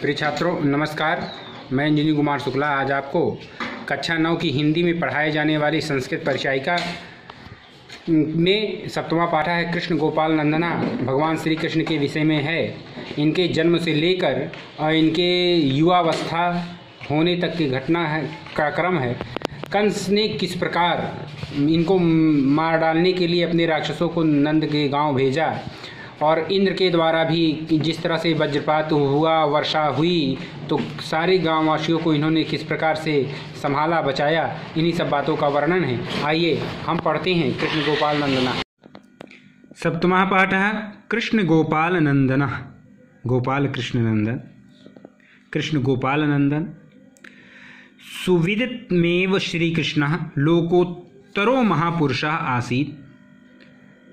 प्रिय छात्रों नमस्कार। मैं इंजीनियर कुमार शुक्ला आज आपको कक्षा 9 की हिंदी में पढ़ाए जाने वाली संस्कृत परिचायिका में 7वां पाठा है कृष्ण गोपाल नंदना। भगवान श्री कृष्ण के विषय में है। इनके जन्म से लेकर और इनके युवावस्था होने तक की घटना है का क्रम है। कंस ने किस प्रकार इनको मार डालने के लिए अपने राक्षसों को नंद के गांव भेजा और इंद्र के द्वारा भी जिस तरह से वज्रपात हुआ, वर्षा हुई, तो सारे गांववासियों को इन्होंने किस प्रकार से संभाला, बचाया, इन्हीं सब बातों का वर्णन है। आइए हम पढ़ते हैं कृष्ण गोपाल नंदना। सप्तमः पाठः कृष्ण गोपाल नंदन। गोपाल कृष्ण नंदन, कृष्ण गोपाल नंदन। सुविदितमेव श्रीकृष्णः लोकोत्तरो महापुरुषः आसीत्।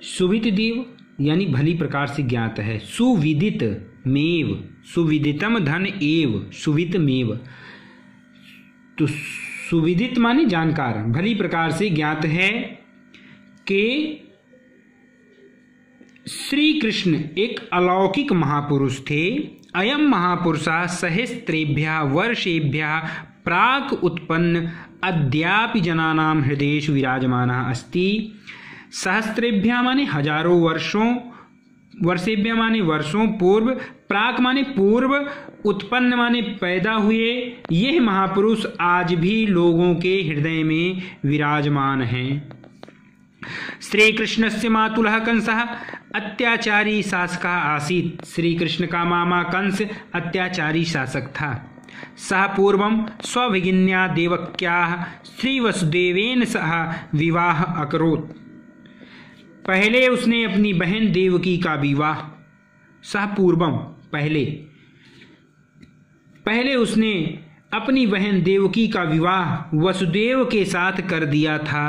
सुविदित देव यानी भली प्रकार से ज्ञात है। सुविदित मेव, सुविदितम धन एव, सुविदित मेव। तो सुविदित माने जानकार, भली प्रकार से ज्ञात है कि श्री कृष्ण एक अलौकिक महापुरुष थे। अयम महापुरुषः सहस्रेभ्यः वर्षेभ्यः प्राक उत्पन्न अद्यापि जनानां हृदयेषु विराजमानः अस्ति। सहस्रेभ्य माने हजारों वर्षों, वर्षेभ्य माने वर्षों पूर्व, प्राक माने पूर्व, उत्पन्न माने पैदा हुए। यह महापुरुष आज भी लोगों के हृदय में विराजमान हैं। श्री कृष्णस्य मातुलः कंसः अत्याचारी शासकः आसीत्। श्री कृष्ण का मामा कंस अत्याचारी शासक था। सः पूर्वं स्वभगिन्या देवक्याः श्री वसुदेवेन सह विवाह अकरोत्। पहले उसने अपनी बहन देवकी का विवाह, सह पूर्वम पहले उसने अपनी बहन देवकी का विवाह वसुदेव के साथ कर दिया था।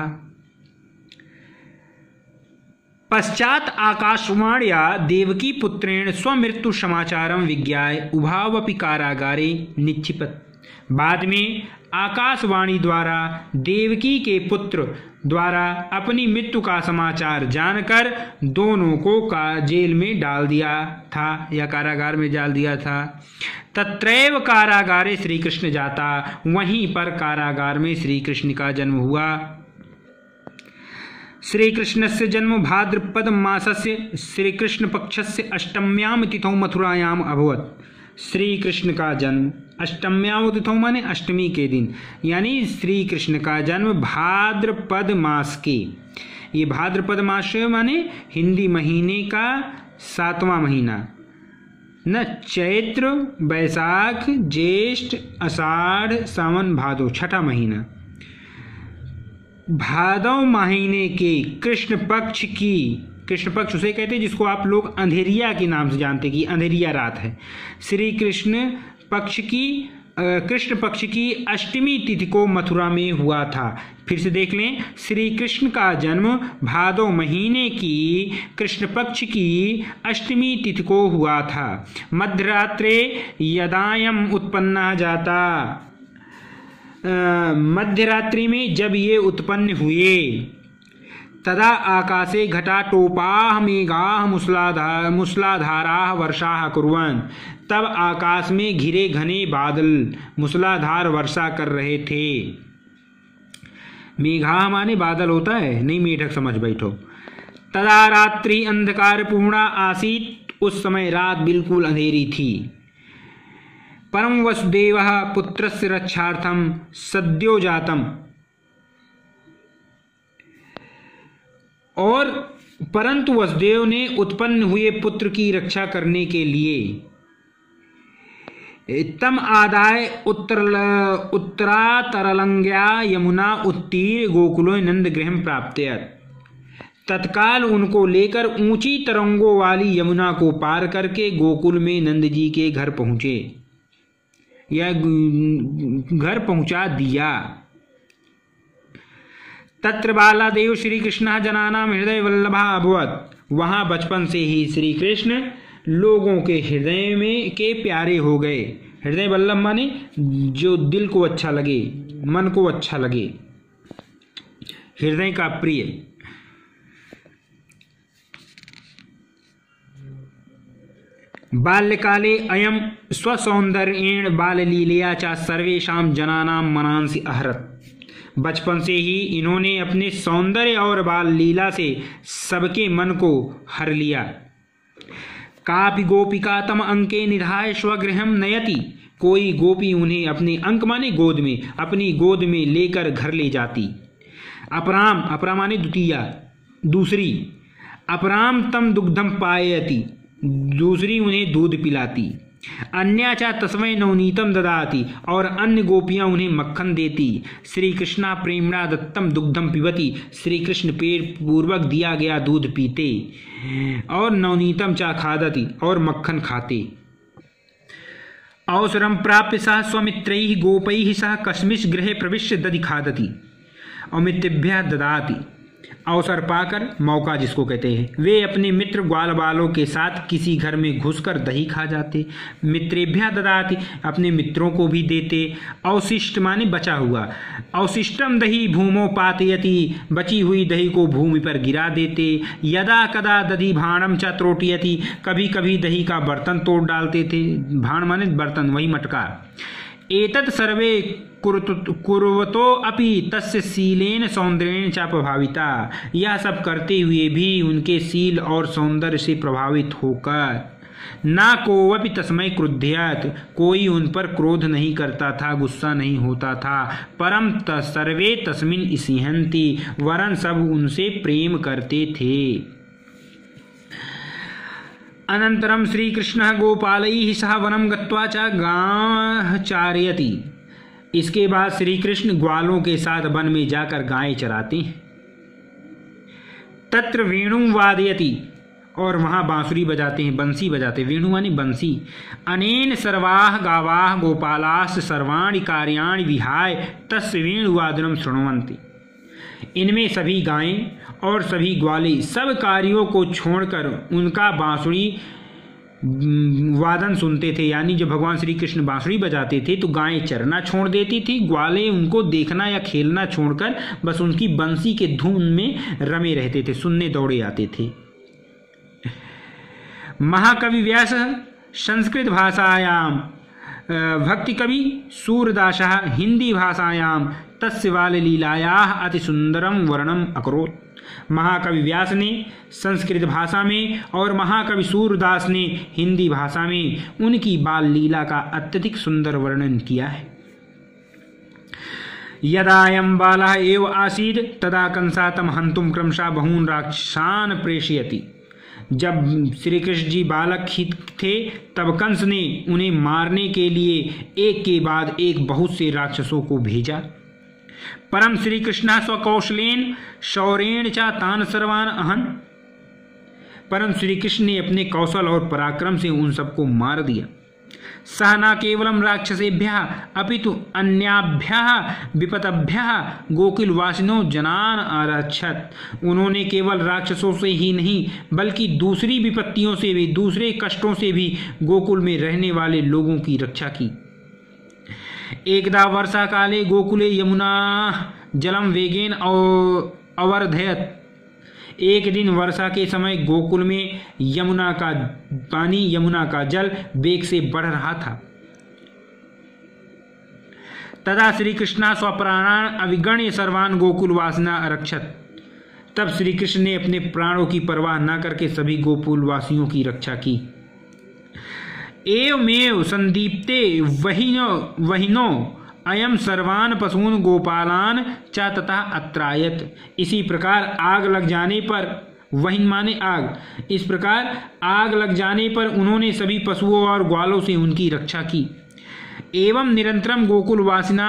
पश्चात आकाशवाण्या देवकी पुत्रेण स्वमृत्यु समाचारं विज्ञाय उभावपि कारागारे निक्षिपत्। बाद में आकाशवाणी द्वारा देवकी के पुत्र द्वारा अपनी मृत्यु का समाचार जानकर दोनों को जेल में डाल दिया था या कारागार में डाल दिया था। तत्रैव कारागारे श्री कृष्ण जाता, वहीं पर कारागार में श्री कृष्ण का जन्म हुआ। श्री कृष्णस्य जन्म भाद्रपद मासस्य श्री कृष्ण पक्षस्य अष्टम्याम तिथौ मथुरायाम अभवत्। श्री कृष्ण का जन्म अष्टम्याम तिथौ माने अष्टमी के दिन, यानी श्री कृष्ण का जन्म भाद्रपद मास के, ये भाद्रपद मास माने हिंदी महीने का 7वां महीना, न चैत्र बैसाख ज्येष्ठ आषाढ़ सावन भादो 6ठा महीना। भादव महीने के कृष्ण पक्ष की, कृष्ण पक्ष उसे कहते हैं जिसको आप लोग अंधेरिया के नाम से जानते हैं कि अंधेरिया रात है। श्री कृष्ण पक्ष की कृष्ण पक्ष की अष्टमी तिथि को मथुरा में हुआ था। फिर से देख लें, श्री कृष्ण का जन्म भादव महीने की कृष्ण पक्ष की अष्टमी तिथि को हुआ था। मध्यरात्रे यदायम उत्पन्न जाता, मध्यरात्रि में जब ये उत्पन्न हुए, तदा आकाशे घटाटोपाः मेघाः मूसलाधाराः वर्षाः कुर्वन्। तब आकाश में घिरे घने बादल मूसलाधार वर्षा कर रहे थे। मेघा माने बादल होता है, नहीं मेढक समझ बैठो। तदा रात्रि अंधकार पूर्णा आसीत्, उस समय रात बिल्कुल अंधेरी थी। परम वसुदेवः पुत्रस्य रक्षार्थं सद्यो जातम्, और परंतु वसुदेव ने उत्पन्न हुए पुत्र की रक्षा करने के लिए तम आदाय उत्तरातरलंग्या यमुना उत्तीर गोकुलो नंद गृह प्राप्त्यत। तत्काल उनको लेकर ऊंची तरंगों वाली यमुना को पार करके गोकुल में नंद जी के घर पहुंचे या घर पहुंचा दिया। तत्र बालादेव श्री कृष्ण जनानां हृदय वल्लभा अभवत्। वहाँ बचपन से ही श्री कृष्ण लोगों के हृदय में के प्यारे हो गए। हृदय वल्लभ माने जो दिल को अच्छा लगे, मन को अच्छा लगे, हृदय का प्रिय। बाल्यकाले अयम स्वसौंदर्येण बाललीलया च सर्वेषां जनानां मनांसि अहरत। बचपन से ही इन्होंने अपने सौंदर्य और बाल लीला से सबके मन को हर लिया। कापि गोपिका तम अंके निधाय स्वगृहं नयति। कोई गोपी उन्हें अपने अंक माने गोद में, अपनी गोद में लेकर घर ले जाती। अपराम, अपरा माने द्वितीया, दूसरी। अपराम तम दुग्धम पायति, दूसरी उन्हें दूध पिलाती। अन्या च तस्मै नवनीतम ददाति, और अन्य गोपियां उन्हें मक्खन देती। श्री कृष्णा प्रेमणा दत्तम दुग्धम पिबती, श्री कृष्ण प्रेम पूर्वक दिया गया दूध पीते। और नवनीतम च खादति, और मक्खन खाते। अवसरम प्राप्य सह स्वमित्रैः गोपैः सह कस्मिंश् गृहे प्रविश्य दधि खादति और मित्रेभ्यः ददाति। अवसर पाकर, मौका जिसको कहते हैं, वे अपने मित्र ग्वाल बालों के साथ किसी घर में घुसकर दही खा जाते। मित्रेभ्यः ददाति, अपने मित्रों को भी देते। अवशिष्ट माने बचा हुआ। अवशिष्टम दही भूमो पातयति, बची हुई दही को भूमि पर गिरा देते। यदा कदा दधि भाणम च त्रोटयति, कभी कभी दही का बर्तन तोड़ डालते थे। भाण माने बर्तन, वही मटका। एतत् सर्वे कुर्वतो अपि तस्य शीलेन सौंदर्येण च प्रभाविता। यह सब करते हुए भी उनके शील और सौंदर्य से प्रभावित होकर ना कोवपि तस्मै क्रुध्यत, कोई उन पर क्रोध नहीं करता था, गुस्सा नहीं होता था। परम सर्वे तस्मिन् इष्यन्ति, वरन सब उनसे प्रेम करते थे। अनंतरम श्रीकृष्णः गोपालैः सह वनं गत्वा च गां चारयति। इसके बाद श्री कृष्ण ग्वालों के साथ वन में जाकर गायें चराते हैं। तत्र वेणुं वादयति, और वहाँ बांसुरी बजाते हैं, बंसी बजाते। वेणु माने बंसी। अनेन सर्वाः गावाः गोपालाश्च सर्वाणि कार्याणि विहाय तस्य वेणुवादनं शृण्वन्ति। इनमें सभी गायें और सभी ग्वाले सब कार्यों को छोड़कर उनका बांसुरी वादन सुनते थे। यानी जब भगवान श्री कृष्ण बांसुरी बजाते थे तो गायें चरना छोड़ देती थी, ग्वाले उनको देखना या खेलना छोड़कर बस उनकी बंसी के धुन में रमे रहते थे, सुनने दौड़े आते थे। महाकवि व्यास संस्कृत भाषायां, भक्ति कवि सूरदासः हिंदी भाषायां तस्य बाललीलायाः अति सुंदरम वर्णनम अकरोत्। महाकवि व्यास ने संस्कृत भाषा में और महाकवि सूरदास ने हिंदी भाषा में उनकी बाल लीला का अत्यधिक सुंदर वर्णन किया है। यदायं बालः एव आसीत् तदा कंसा तम हन्तुं क्रमशः बहून् राक्षसान् प्रेषयति। जब श्री कृष्ण जी बालक ही थे तब कंस ने उन्हें मारने के लिए एक के बाद एक बहुत से राक्षसों को भेजा। परम श्री कृष्ण स्वकौशलेन शौर्येण च तान सर्वान अहन। परम श्री कृष्ण ने अपने कौशल और पराक्रम से उन सबको मार दिया। सह न केवलम राक्षसेभ्यः अपितु अन्याभ्यः विपतभ्यः गोकुलवासिनो जनान आरक्षत। उन्होंने केवल राक्षसों से ही नहीं बल्कि दूसरी विपत्तियों से भी, दूसरे कष्टों से भी गोकुल में रहने वाले लोगों की रक्षा की। एकदा वर्षा काले गोकुले यमुना जलम वेगेन अवर्धयत। एक दिन वर्षा के समय गोकुल में यमुना का पानी, यमुना का जल वेग से बढ़ रहा था। तदा श्री कृष्ण स्वप्राणान अविगण्य सर्वान गोकुलवासिना आरक्षत। तब श्री कृष्ण ने अपने प्राणों की परवाह न करके सभी गोकुलवासियों की रक्षा की। एवमेव संदीप्ते वहिनो अयम सर्वान पशून गोपालान च तथा अत्रायत। इसी प्रकार आग लग जाने पर, वहिन माने आग, इस प्रकार आग लग जाने पर उन्होंने सभी पशुओं और ग्वालों से उनकी रक्षा की। एवं निरंतरम गोकुलवासिना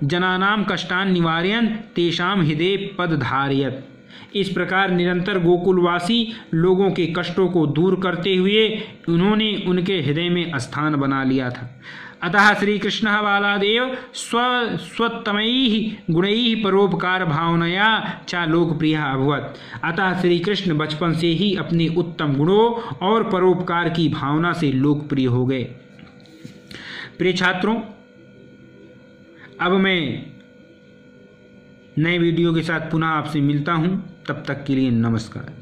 जनानाम कष्टान निवारयन तेषाम हृदय पद धारयत। इस प्रकार निरंतर गोकुलवासी लोगों के कष्टों को दूर करते हुए उन्होंने उनके हृदय में स्थान बना लिया था। अतः श्री कृष्ण बालादेव स्वतमैः गुणैः परोपकार भावनया च लोकप्रिय अभवत। अतः श्री कृष्ण बचपन से ही अपने उत्तम गुणों और परोपकार की भावना से लोकप्रिय हो गए। प्रिय छात्रों, अब मैं नए वीडियो के साथ पुनः आपसे मिलता हूं। तब तक के लिए नमस्कार।